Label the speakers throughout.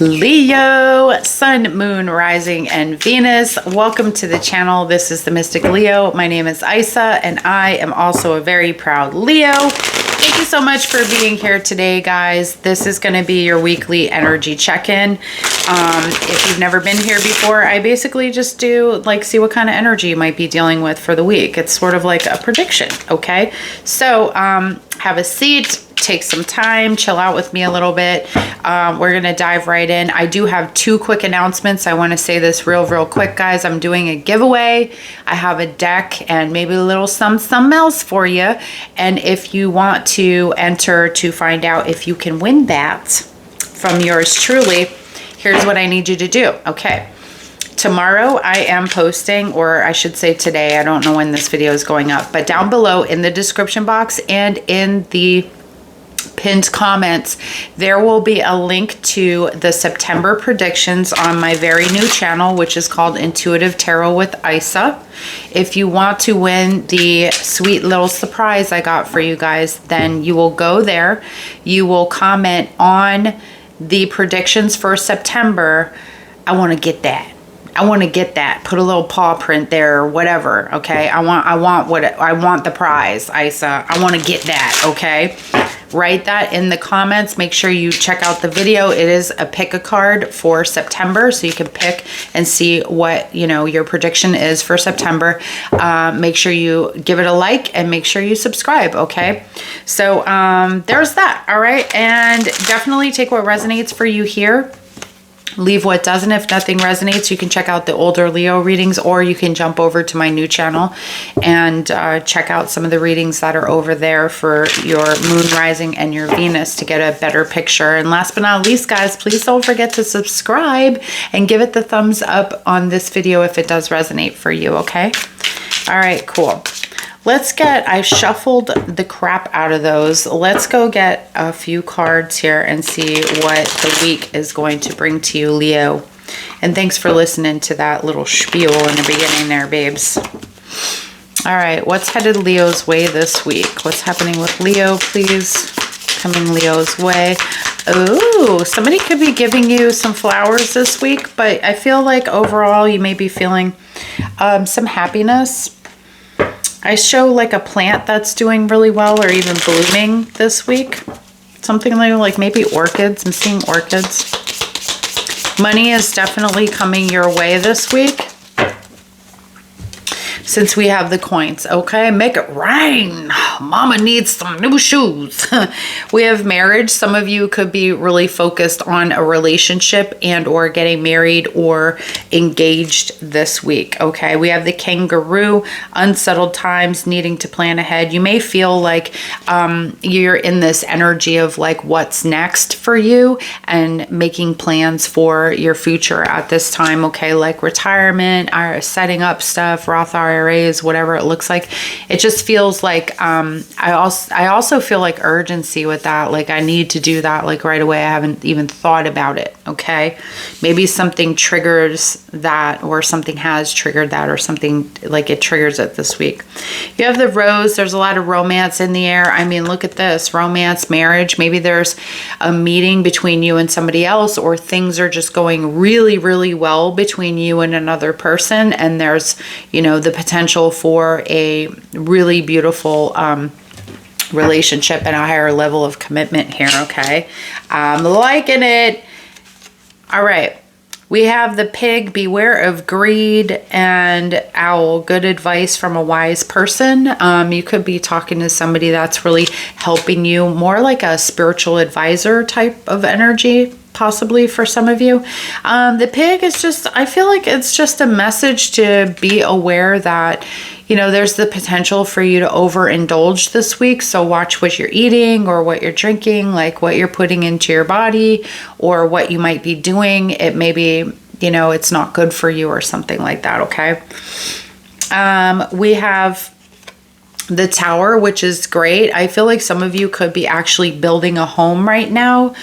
Speaker 1: Leo, Sun, Moon, Rising, and Venus. Welcome to the channel. This is the Mystic Leo. My name is Isa, and I am also a very proud Leo. Thank you so much for being here today, guys. This is going to be your weekly energy check-in. If you've never been here before, I basically just do see what kind of energy you might be dealing with for the week. It's sort of like a prediction, okay? So have a seat. Take some time, chill out with me a little bit. We're gonna dive right in. I do have two quick announcements. I want to say this real quick, guys. I'm doing a giveaway. I have a deck and maybe a little something else for you. And if you want to enter to find out if you can win that from yours truly, here's what I need you to do. Okay. Tomorrow I am posting, or I should say today, I don't know when this video is going up, but down below in the description box and in the pinned comments, there will be a link to the September predictions on my very new channel, which is called Intuitive Tarot with Isa. If you want to win the sweet little surprise I got for you guys, then you will go there. You will comment on the predictions for September. I want to get that. I want to get that. Put a little paw print there or whatever, okay? I want the prize, Isa. I want to get that, okay? Write that in the comments. Make sure you check out the video. It is a pick a card for September, so you can pick and see what, your prediction is for September. Make sure you give it a like and make sure you subscribe, okay? So there's that, all right? And definitely take what resonates for you here. Leave what doesn't. If nothing resonates, you can check out the older Leo readings, or you can jump over to my new channel and check out some of the readings that are over there for your moon rising and your Venus to get a better picture. And last but not least, guys, please don't forget to subscribe and give it the thumbs up on this video if it does resonate for you, okay? All right, cool. I shuffled the crap out of those. Let's go get a few cards here and see what the week is going to bring to you, Leo. And thanks for listening to that little spiel in the beginning there, babes. All right, what's headed Leo's way this week? What's happening with Leo, please? Coming Leo's way. Oh, somebody could be giving you some flowers this week, but I feel like overall you may be feeling some happiness. I show like a plant that's doing really well or even blooming this week. Something like maybe orchids. I'm seeing orchids. Money is definitely coming your way this week, since we have the coins, okay? Make it rain. Mama needs some new shoes. We have marriage. Some of you could be really focused on a relationship and or getting married or engaged this week, okay? We have the kangaroo, unsettled times, needing to plan ahead. You may feel like you're in this energy of like what's next for you and making plans for your future at this time, okay? Like retirement, or setting up stuff, Roth IRAs, whatever it looks like. It just feels like I also feel like urgency with that. Like I need to do that like right away. I haven't even thought about it, okay? Maybe something triggers that, or something has triggered that, or something like it triggers it this week. You have the rose. There's a lot of romance in the air. I mean, look at this. Romance, marriage. Maybe there's a meeting between you and somebody else, or things are just going really well between you and another person, and there's the potential for a really beautiful relationship and a higher level of commitment here, okay? I'm liking it. All right. We have the pig, beware of greed, and owl, good advice from a wise person. You could be talking to somebody that's really helping you, more like a spiritual advisor type of energy, possibly for some of you. The pig is just, I feel like it's just a message to be aware that, there's the potential for you to overindulge this week. So watch what you're eating or what you're drinking, like what you're putting into your body or what you might be doing. It may be, it's not good for you or something like that, okay? We have the Tower, which is great. I feel like some of you could be actually building a home right now.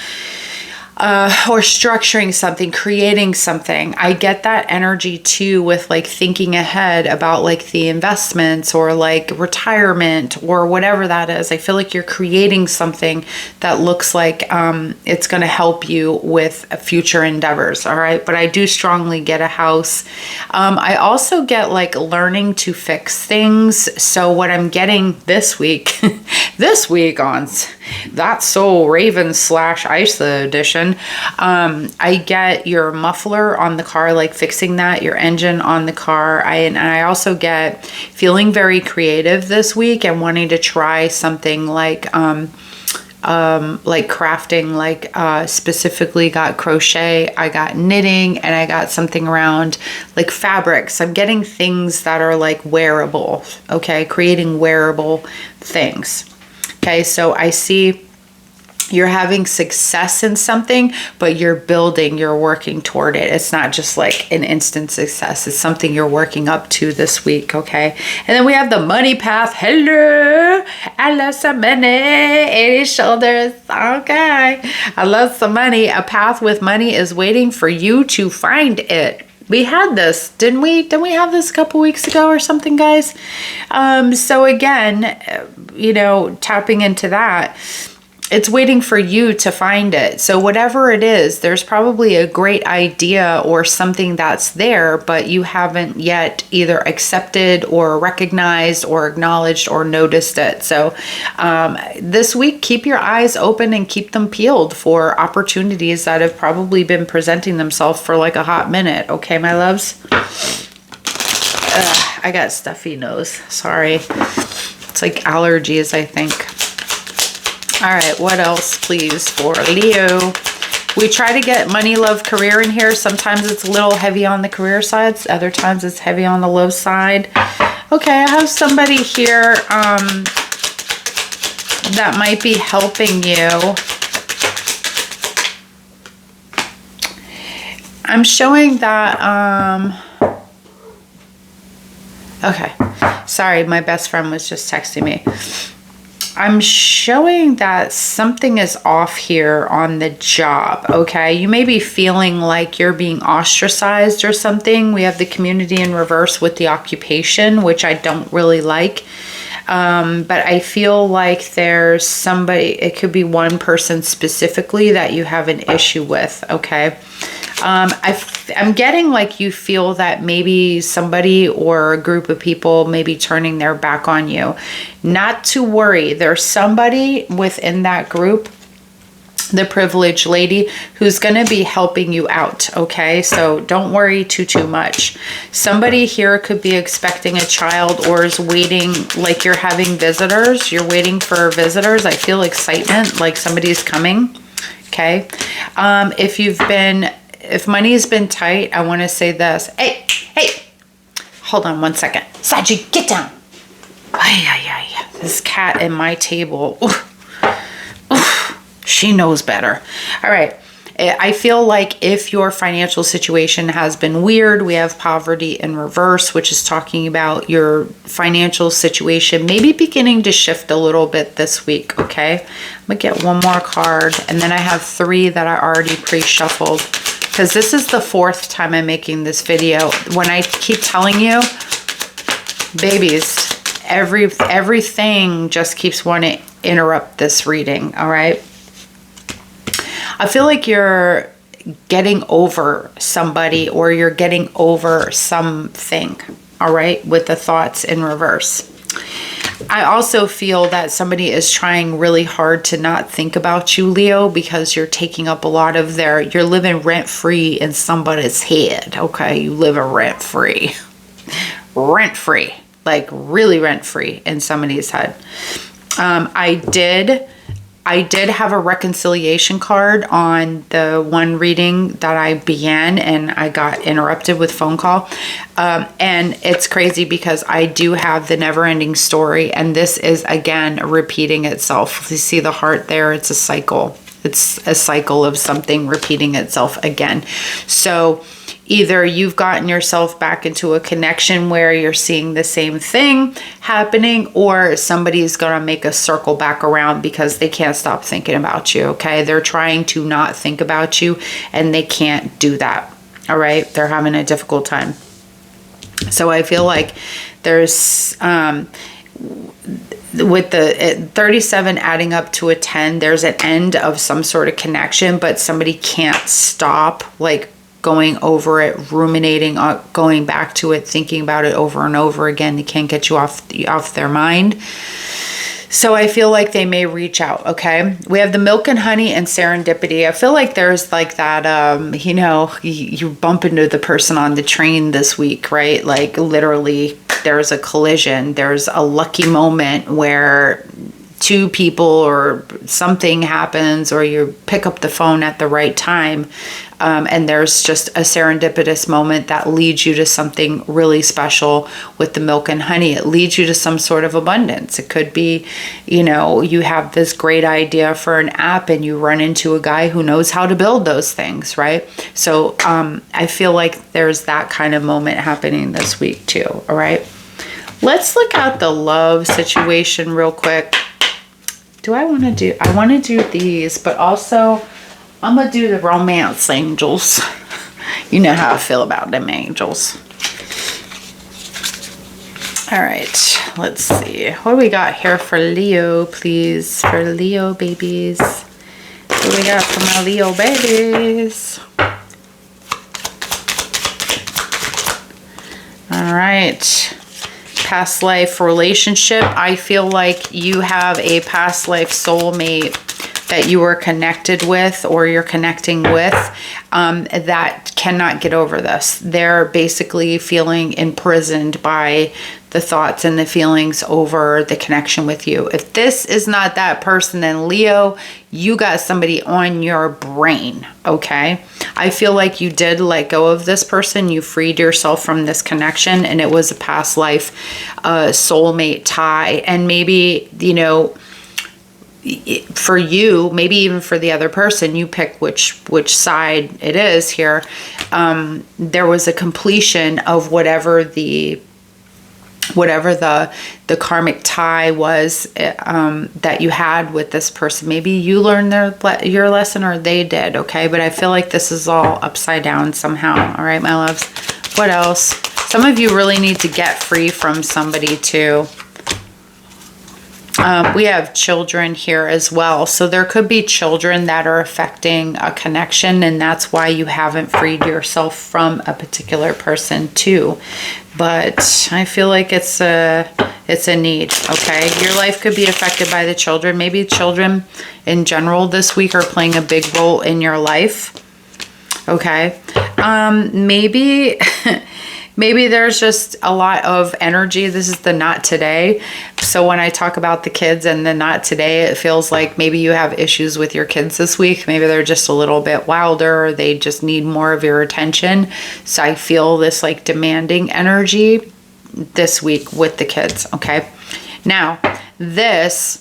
Speaker 1: or structuring something, creating something. I get that energy too with like thinking ahead about like the investments or like retirement or whatever that is. I feel like you're creating something that looks like it's going to help you with future endeavors. All right. But I do strongly get a house. I also get like learning to fix things. So what I'm getting this week, this week on That's So Raven / Isa edition, I get your muffler on the car, like fixing that, your engine on the car. And I also get feeling very creative this week and wanting to try something like crafting, like specifically got crochet, I got knitting, and I got something around like fabrics. I'm getting things that are like wearable, okay, creating wearable things. Okay, so I see you're having success in something, but you're building, you're working toward it. It's not just like an instant success. It's something you're working up to this week, okay? And then we have the money path. Hello, I love some money, 80 shoulders, okay. I love some money. A path with money is waiting for you to find it. We had this, didn't we? Didn't we have this a couple weeks ago or something, guys? So again, you know, tapping into that, it's waiting for you to find it. So whatever it is, there's probably a great idea or something that's there, but you haven't yet either accepted or recognized or acknowledged or noticed it. So this week, keep your eyes open and keep them peeled for opportunities that have probably been presenting themselves for like a hot minute. Okay, my loves? I got stuffy nose. Sorry. It's like allergies, I think. All right, what else, please, for Leo? We try to get money, love, career in here. Sometimes it's a little heavy on the career side. Other times it's heavy on the love side. Okay, I have somebody here that might be helping you. I'm showing that... Okay, sorry, my best friend was just texting me. I'm showing that something is off here on the job, okay? You may be feeling like you're being ostracized or something. We have the community in reverse with the occupation, which I don't really like. But I feel like there's somebody, it could be one person specifically that you have an issue with, okay? I'm getting like you feel that maybe somebody or a group of people may be turning their back on you. Not to worry. There's somebody within that group, the privileged lady, who's going to be helping you out, okay? So don't worry too much. Somebody here could be expecting a child or is waiting, like you're having visitors. You're waiting for visitors. I feel excitement, like somebody's coming, okay? If money's been tight, I want to say this. Hey, hold on one second. Saji, get down. This cat in my table. She knows better. All right. I feel like if your financial situation has been weird, we have poverty in reverse, which is talking about your financial situation maybe beginning to shift a little bit this week, okay? I'm going to get one more card, and then I have 3 that I already pre-shuffled, because this is the 4th time I'm making this video. When I keep telling you, babies, everything just keeps wanting to interrupt this reading, all right? I feel like you're getting over somebody or you're getting over something, all right, with the thoughts in reverse. I also feel that somebody is trying really hard to not think about you, Leo, because you're taking up a lot of you're living rent-free in somebody's head, okay? You live rent-free. Rent-free, like really rent-free in somebody's head. I did have a reconciliation card on the one reading that I began, and I got interrupted with phone call. And it's crazy because I do have the never-ending story, and this is, again, repeating itself. You see the heart there? It's a cycle. It's a cycle of something repeating itself again. So either you've gotten yourself back into a connection where you're seeing the same thing happening, or somebody's going to make a circle back around because they can't stop thinking about you, okay? They're trying to not think about you and they can't do that, all right? They're having a difficult time. So I feel like there's, with the 37 adding up to a 10, there's an end of some sort of connection, but somebody can't stop like going over it, ruminating, going back to it, thinking about it over and over again. They can't get you off their mind. So I feel like they may reach out, okay? We have the milk and honey and serendipity. I feel like there's like that, you know, you bump into the person on the train this week, right? Like literally there's a collision. There's a lucky moment where two people or something happens, or you pick up the phone at the right time. And there's just a serendipitous moment that leads you to something really special with the milk and honey. It leads you to some sort of abundance. It could be, you know, you have this great idea for an app and you run into a guy who knows how to build those things, right? So I feel like there's that kind of moment happening this week too, all right? Let's look at the love situation real quick. I want to do these, but also I'm going to do the romance angels. You know how I feel about them angels. All right, let's see. What do we got here for Leo, please? For Leo babies. What do we got for my Leo babies? All right. Past life relationship. I feel like you have a past life soulmate that you were connected with, or you're connecting with, that cannot get over this. They're basically feeling imprisoned by the thoughts and the feelings over the connection with you. If this is not that person, then Leo, you got somebody on your brain, okay? I feel like you did let go of this person. You freed yourself from this connection, and it was a past life soulmate tie. And maybe, you know, for you, maybe even for the other person, you pick which side it is here. There was a completion of whatever the karmic tie was that you had with this person. Maybe you learned your lesson, or they did, okay? But I feel like this is all upside down somehow. All right, my loves. What else? Some of you really need to get free from somebody too. We have children here as well. So there could be children that are affecting a connection, and that's why you haven't freed yourself from a particular person too. But I feel like it's a need, okay? Your life could be affected by the children. Maybe children in general this week are playing a big role in your life, okay? Maybe... Maybe there's just a lot of energy. This is the not today. So when I talk about the kids and the not today, it feels like maybe you have issues with your kids this week. Maybe they're just a little bit wilder, or they just need more of your attention. So I feel this like demanding energy this week with the kids, okay? Now, this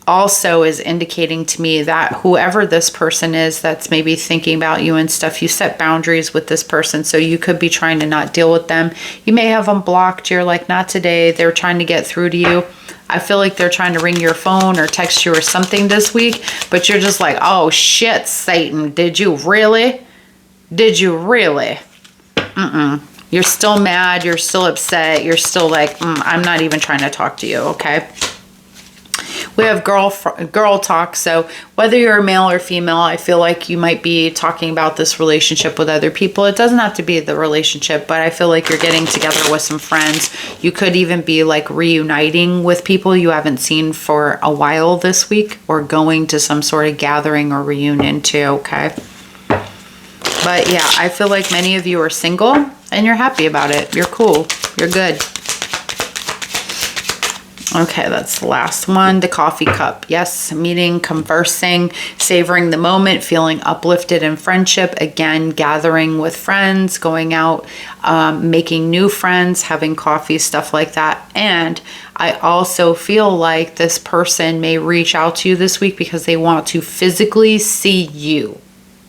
Speaker 1: also is indicating to me that whoever this person is that's maybe thinking about you and stuff, you set boundaries with this person. So you could be trying to not deal with them. You may have them blocked. You're like, not today. They're trying to get through to you. I feel like they're trying to ring your phone or text you or something this week, but you're just like, oh shit, Satan, did you really? Did you really? You're still mad. You're still upset. You're still like, I'm not even trying to talk to you, okay? We have girl talk. So whether you're a male or female, I feel like you might be talking about this relationship with other people. It doesn't have to be the relationship, but I feel like you're getting together with some friends. You could even be like reuniting with people you haven't seen for a while this week, or going to some sort of gathering or reunion too, okay? But yeah, I feel like many of you are single and you're happy about it. You're cool. You're good. Okay, that's the last one, the coffee cup. Yes, meeting, conversing, savoring the moment, feeling uplifted in friendship. Again, gathering with friends, going out, making new friends, having coffee, stuff like that. And I also feel like this person may reach out to you this week because they want to physically see you,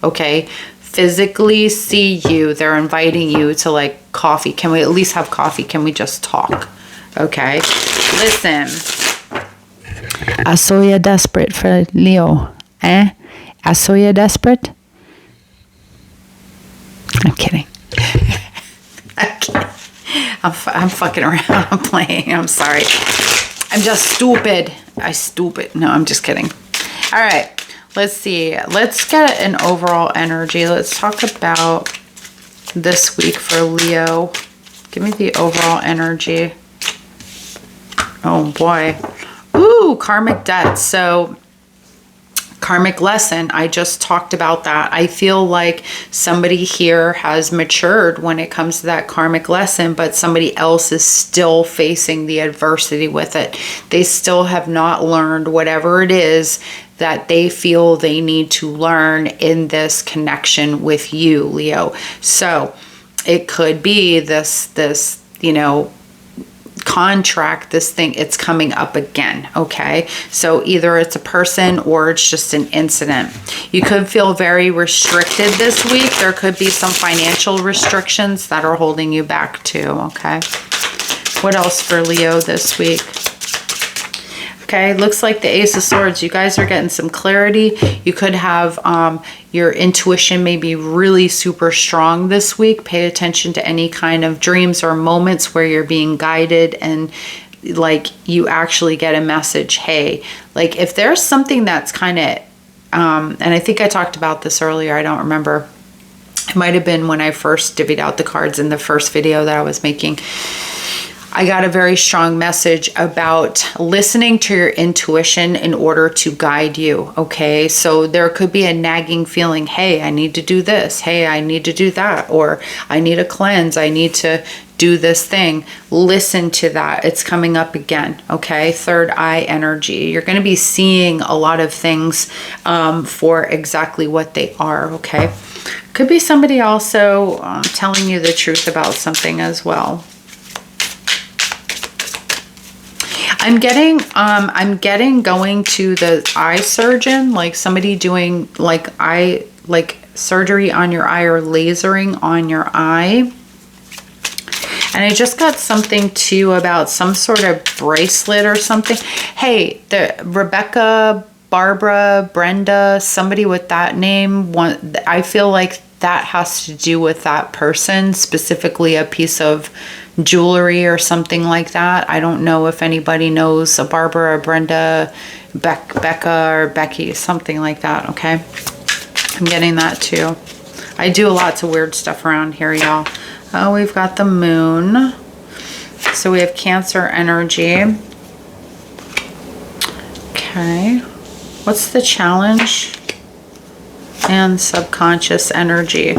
Speaker 1: okay? physically see you. They're inviting you to like coffee. Can we at least have coffee? Can we just talk? Okay. Listen. I saw you desperate for Leo. Eh? I saw you desperate. I'm kidding. I'm kidding. I'm fucking around. I'm playing. I'm sorry. I'm just stupid. No, I'm just kidding. All right. Let's see. Let's get an overall energy. Let's talk about this week for Leo. Give me the overall energy. Oh boy. Ooh, karmic debt. So karmic lesson. I just talked about that. I feel like somebody here has matured when it comes to that karmic lesson, but somebody else is still facing the adversity with it. They still have not learned whatever it is that they feel they need to learn in this connection with you, Leo. So it could be this, you know, contract, this thing, it's coming up again. Okay, so either it's a person or it's just an incident. You could feel very restricted this week. There could be some financial restrictions that are holding you back too. Okay, what else for Leo this week? Okay, looks like the Ace of Swords. You guys are getting some clarity. You could have your intuition may be really super strong this week. Pay attention to any kind of dreams or moments where you're being guided and like you actually get a message. Hey, like if there's something that's kind of, and I think I talked about this earlier. I don't remember. It might have been when I first divvied out the cards in the first video that I was making. I got a very strong message about listening to your intuition in order to guide you. Okay, so there could be a nagging feeling, hey, I need to do this. Hey, I need to do that. Or I need a cleanse. I need to do this thing. Listen to that. It's coming up again. Okay, third eye energy. You're going to be seeing a lot of things for exactly what they are. Okay, could be somebody also telling you the truth about something as well. I'm getting going to the eye surgeon, like somebody doing like surgery on your eye or lasering on your eye. And I just got something too about some sort of bracelet or something. Hey, the Rebecca, Barbara, Brenda, somebody with that name, I feel like that has to do with that person, specifically a piece of jewelry or something like that. I don't know if anybody knows a Barbara or Brenda, Becca or Becky, something like that. Okay, I'm getting that too. I do lots of weird stuff around here, y'all. Oh, we've got the moon. So we have Cancer energy. Okay, what's the challenge? And subconscious energy.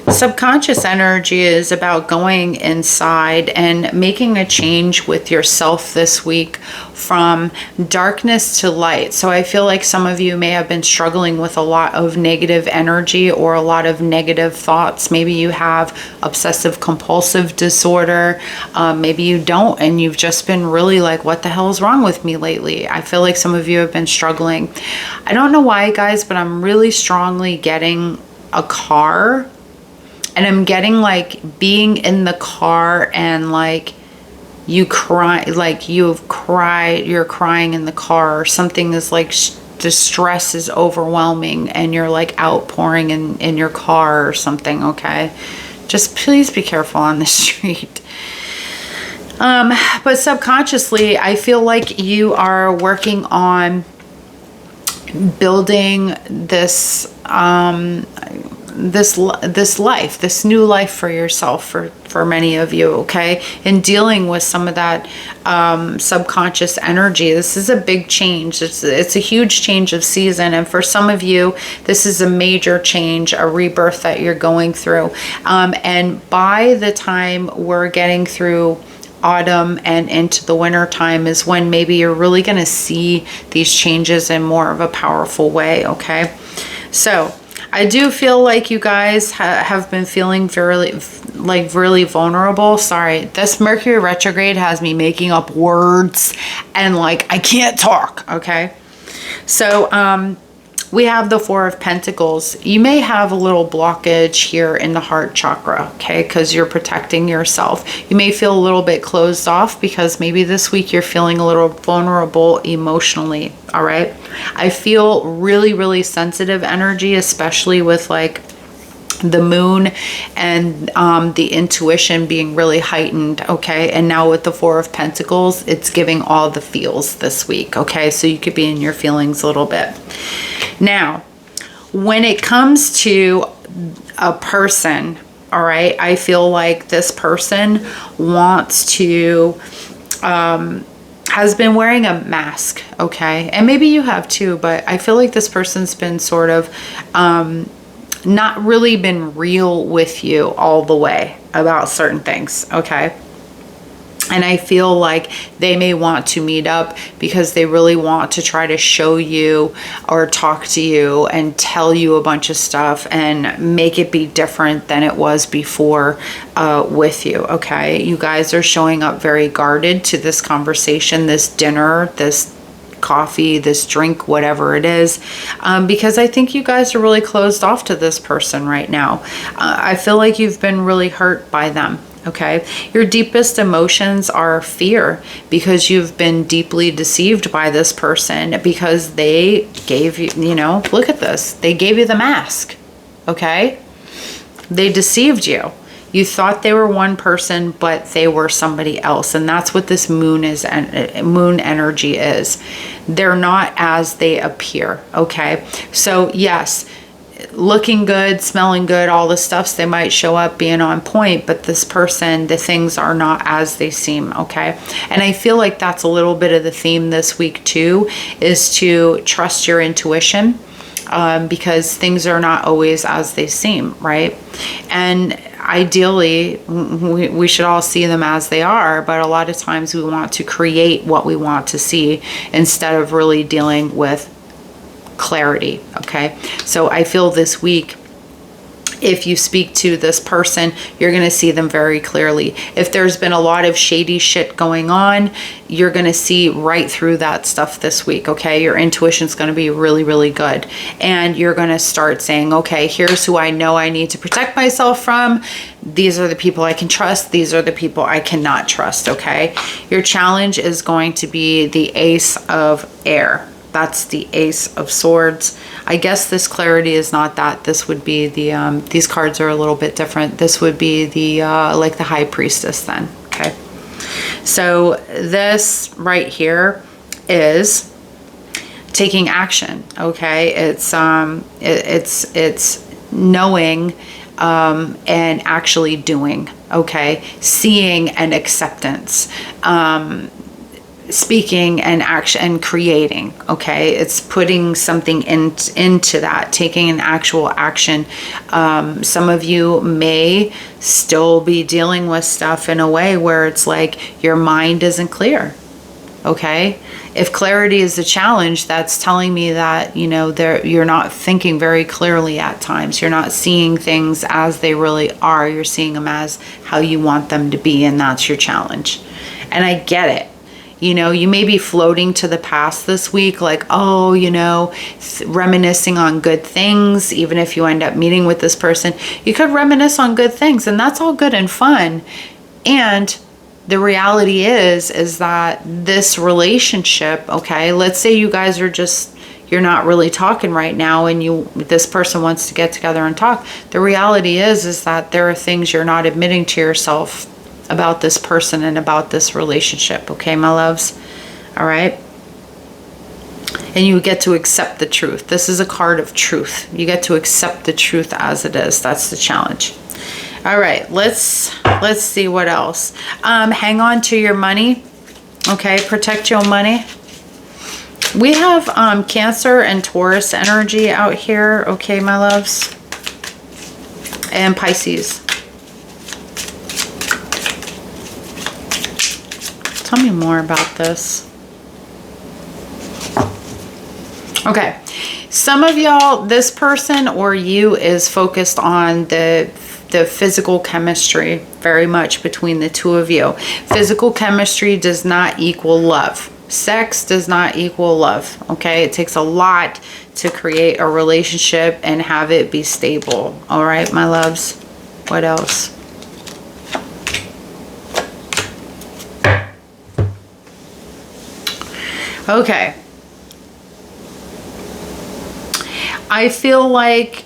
Speaker 1: Subconscious energy is about going inside and making a change with yourself this week from darkness to light. So I feel like some of you may have been struggling with a lot of negative energy or a lot of negative thoughts. Maybe you have obsessive compulsive disorder. Maybe you don't, and you've just been really like, what the hell is wrong with me lately? I feel like some of you have been struggling. I don't know why, guys, but I'm really strongly getting a car. And I'm getting like being in the car and like you cry, like you've cried, you're crying in the car, or something is like the stress is overwhelming and you're like outpouring in your car or something. Okay, just please be careful on the street. But subconsciously, I feel like you are working on building this this life, this new life for yourself, for many of you. Okay, in dealing with some of that subconscious energy. This is a big change. It's a huge change of season, and for some of you this is a major change, a rebirth that you're going through, and by the time we're getting through autumn and into the winter time is when maybe you're really going to see these changes in more of a powerful way. Okay, so I do feel like you guys have been feeling really vulnerable. Sorry, this Mercury retrograde has me making up words and like I can't talk. Okay, so we have the Four of Pentacles. You may have a little blockage here in the heart chakra, okay, because you're protecting yourself. You may feel a little bit closed off because maybe this week you're feeling a little vulnerable emotionally, all right? I feel really, really sensitive energy, especially with like the moon and the intuition being really heightened, okay? And now with the Four of Pentacles, it's giving all the feels this week, okay? So you could be in your feelings a little bit. Now, when it comes to a person, all right, I feel like this person wants to, has been wearing a mask, okay? And maybe you have too, but I feel like this person's been sort of, not really been real with you all the way about certain things, okay? And I feel like they may want to meet up because they really want to try to show you or talk to you and tell you a bunch of stuff and make it be different than it was before with you, okay? You guys are showing up very guarded to this conversation, this dinner, this coffee, this drink, whatever it is, because I think you guys are really closed off to this person right now. I feel like you've been really hurt by them, okay? Your deepest emotions are fear because you've been deeply deceived by this person because they gave you, you know, look at this. They gave you the mask, okay? They deceived you. You thought they were one person, but they were somebody else. And that's what this moon is, and moon energy is. They're not as they appear, okay? So yes, looking good, smelling good, all the stuffs, they might show up being on point, but this person, the things are not as they seem, okay? And I feel like that's a little bit of the theme this week too, is to trust your intuition, because things are not always as they seem, right? And ideally, we should all see them as they are, but a lot of times we want to create what we want to see instead of really dealing with clarity, okay? So I feel this week, if you speak to this person, you're going to see them very clearly. If there's been a lot of shady shit going on, you're going to see right through that stuff this week, okay? Your intuition's going to be really, really good. And you're going to start saying, okay, here's who I know I need to protect myself from. These are the people I can trust. These are the people I cannot trust, okay? Your challenge is going to be the Ace of Air. That's the Ace of Swords. I guess this clarity is not that. This would be the, these cards are a little bit different. This would be the, like the High Priestess then, okay? So this right here is taking action, okay? It's knowing and actually doing, okay? Seeing and acceptance. Speaking and action and creating, okay? It's putting something into that, taking an actual action. Some of you may still be dealing with stuff in a way where it's like your mind isn't clear, okay? If clarity is the challenge, that's telling me that, you know, you're not thinking very clearly at times. You're not seeing things as they really are. You're seeing them as how you want them to be, and that's your challenge. And I get it. You know, you may be floating to the past this week, like, oh, you know, reminiscing on good things. Even if you end up meeting with this person, you could reminisce on good things, and that's all good and fun. And the reality is that this relationship, okay, let's say you guys are just, you're not really talking right now, and this person wants to get together and talk. The reality is that there are things you're not admitting to yourself about this person and about this relationship, okay, my loves? All right? And you get to accept the truth. This is a card of truth. You get to accept the truth as it is. That's the challenge. All right, let's see what else. Hang on to your money, okay? Protect your money. We have Cancer and Taurus energy out here, okay, my loves? And Pisces. Tell me more about this. Okay, some of y'all, this person or you is focused on the physical chemistry very much between the two of you. Physical chemistry does not equal love. Sex does not equal love, okay? It takes a lot to create a relationship and have it be stable. All right, my loves. What else? Okay. I feel like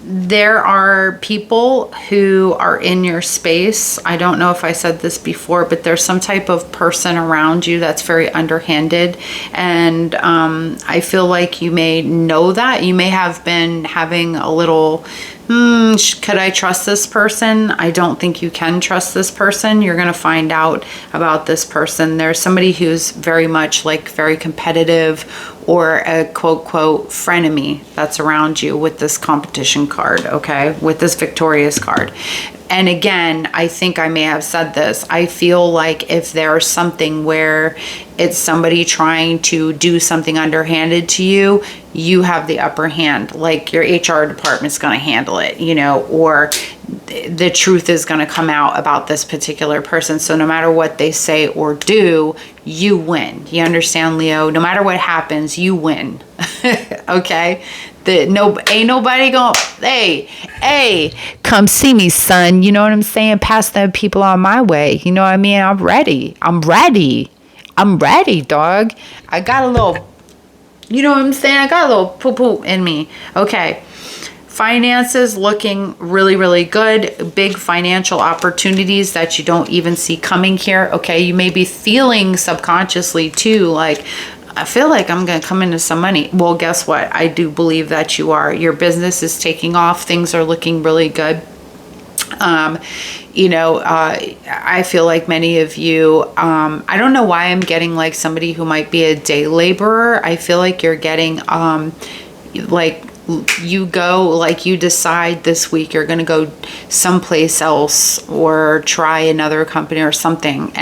Speaker 1: there are people who are in your space. I don't know if I said this before, but there's some type of person around you that's very underhanded. And I feel like you may know that. You may have been having a little, could I trust this person? I don't think you can trust this person. You're going to find out about this person. There's somebody who's very much like very competitive, or a quote frenemy that's around you with this competition card, okay, with this victorious card. And again, I think I may have said this. I feel like if there's something where it's somebody trying to do something underhanded to you, you have the upper hand. Like your HR department's going to handle it, you know, or the truth is going to come out about this particular person. So no matter what they say or do, you win. You understand, Leo? No matter what happens, you win. Okay? Ain't nobody going, hey, come see me, son. You know what I'm saying? Pass them people on my way. You know what I mean? I'm ready, dog. I got a little, you know what I'm saying? I got a little poo-poo in me. Okay. Finances looking really, really good. Big financial opportunities that you don't even see coming here. Okay. You may be feeling subconsciously too, like, I feel like I'm going to come into some money. Well, guess what? I do believe that you are. Your business is taking off. Things are looking really good. I feel like many of you, I don't know why I'm getting like somebody who might be a day laborer. I feel like you're getting, you decide this week you're going to go someplace else or try another company or something.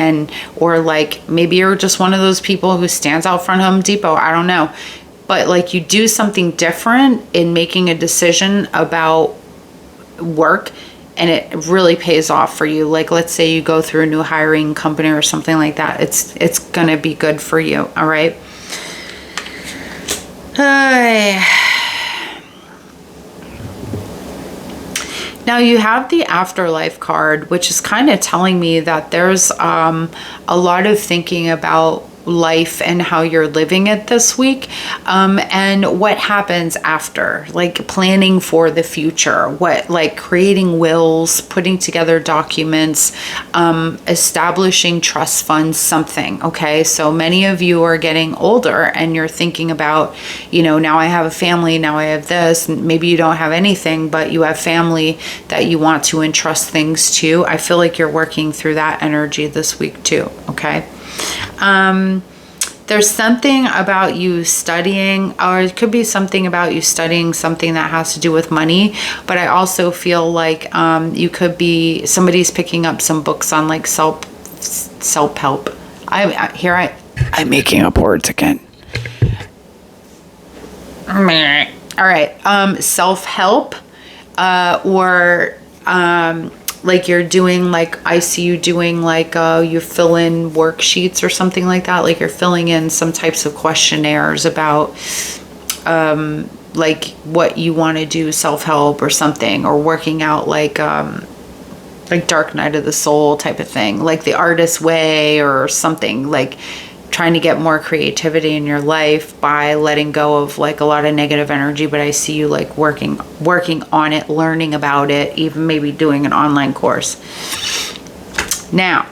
Speaker 1: Or like maybe you're just one of those people who stands out front of Home Depot. I don't know. But like you do something different in making a decision about work, and it really pays off for you. Like let's say you go through a new hiring company or something like that. It's going to be good for you. All right. Now you have the afterlife card, which is kind of telling me that there's a lot of thinking about life and how you're living it this week, and what happens after, like planning for the future, like creating wills, putting together documents, establishing trust funds, something. Okay, so many of you are getting older and you're thinking about, now I have a family, now I have this. Maybe you don't have anything, but you have family that you want to entrust things to. I feel like you're working through that energy this week too. Okay. There's something about you studying, or it could be something about you studying something that has to do with money, but I also feel like you could be, somebody's picking up some books on like self-help. I'm making up words again. All right, self-help, or like you're doing, like I see you doing like you fill in worksheets or something like that. Like you're filling in some types of questionnaires about like what you want to do, self-help or something, or working out like dark night of the soul type of thing, like the artist way or something, like trying to get more creativity in your life by letting go of like a lot of negative energy. But I see you like working on it, learning about it, even maybe doing an online course. Now,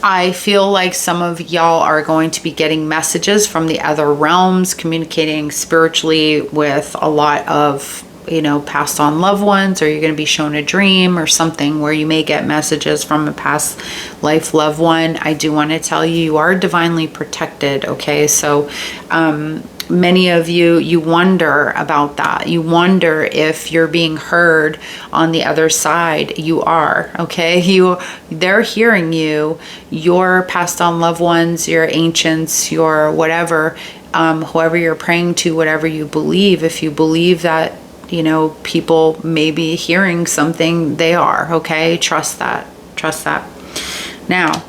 Speaker 1: I feel like some of y'all are going to be getting messages from the other realms, communicating spiritually with a lot of passed on loved ones, or you're going to be shown a dream or something where you may get messages from a past life loved one. I do want to tell you, you are divinely protected. Okay. So, many of you wonder about that. You wonder if you're being heard on the other side. You are. Okay. They're hearing you, your passed on loved ones, your ancients, your whatever, whoever you're praying to, whatever you believe. If you believe that, people may be hearing something, they are. Okay. Trust that. Now,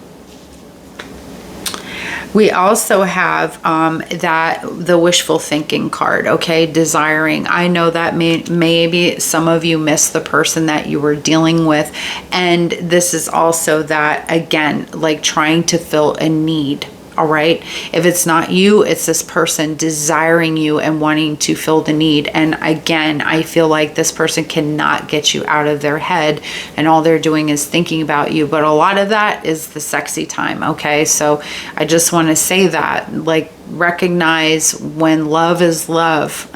Speaker 1: We also have the wishful thinking card, okay? Desiring. I know that maybe some of you missed the person that you were dealing with. And this is also that, again, like trying to fill a need. All right. If it's not you, it's this person desiring you and wanting to fill the need. And again, I feel like this person cannot get you out of their head and all they're doing is thinking about you. But a lot of that is the sexy time. Okay. So I just want to say that, like, recognize when love is love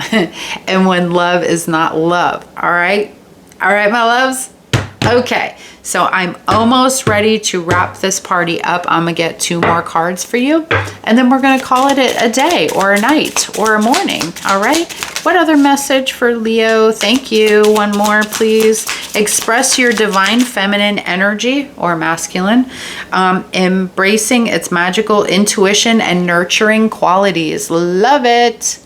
Speaker 1: and when love is not love. All right. All right, my loves. Okay, so I'm almost ready to wrap this party up. I'm gonna get 2 more cards for you, and then we're gonna call it a day or a night or a morning, all right? What other message for Leo? Thank you. One more, please. Express your divine feminine energy or masculine, embracing its magical intuition and nurturing qualities. Love it.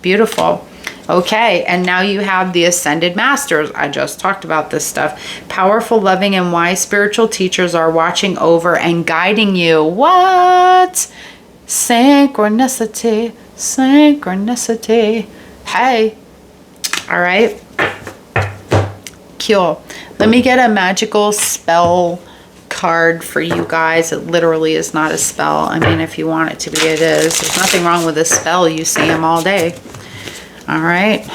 Speaker 1: Beautiful. Okay, and now you have the Ascended Masters. I just talked about this stuff. Powerful, loving, and wise spiritual teachers are watching over and guiding you. What? Synchronicity, synchronicity. Hey. All right. Cool. Let me get a magical spell card for you guys. It literally is not a spell. I mean, if you want it to be, it is. There's nothing wrong with a spell. You see them all day. All right.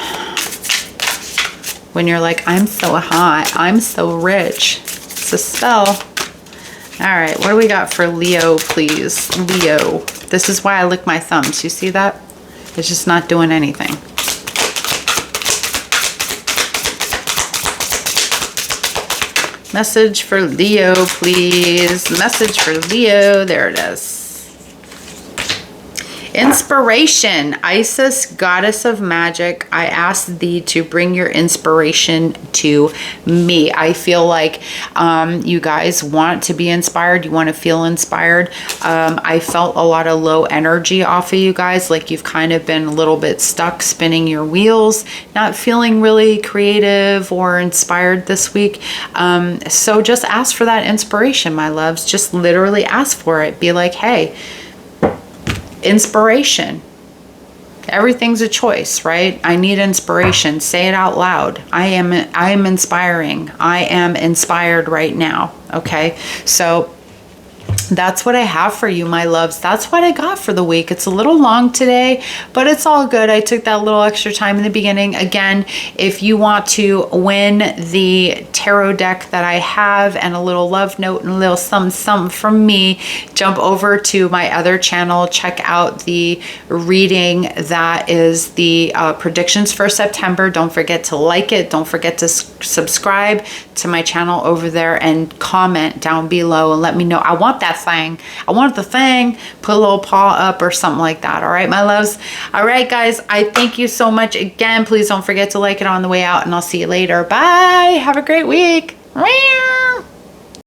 Speaker 1: When you're like, I'm so hot, I'm so rich, it's a spell. All right, what do we got for Leo, please? Leo. This is why I lick my thumbs. You see that? It's just not doing anything. Message for Leo, please. Message for Leo. There it is. Inspiration. Isis, goddess of magic, I ask thee to bring your inspiration to me. I feel like you guys want to be inspired. You want to feel inspired. I felt a lot of low energy off of you guys, like you've kind of been a little bit stuck spinning your wheels, not feeling really creative or inspired this week. So just ask for that inspiration, my loves. Just literally ask for it. Be like, hey, inspiration. Everything's a choice, right? I need inspiration. Say it out loud. I am inspiring. I am inspired right now. Okay. So that's what I have for you, my loves. That's what I got for the week. It's a little long today, but it's all good. I took that little extra time in the beginning. Again, if you want to win the tarot deck that I have and a little love note and a little something from me, jump over to my other channel. Check out the reading that is the predictions for September. Don't forget to like it. Don't forget to subscribe to my channel over there and comment down below and let me know. I want that thing. I want the thing. Put a little paw up or something like that. All right, my loves. All right, guys. I thank you so much again. Please don't forget to like it on the way out, and I'll see you later. Bye. Have a great week.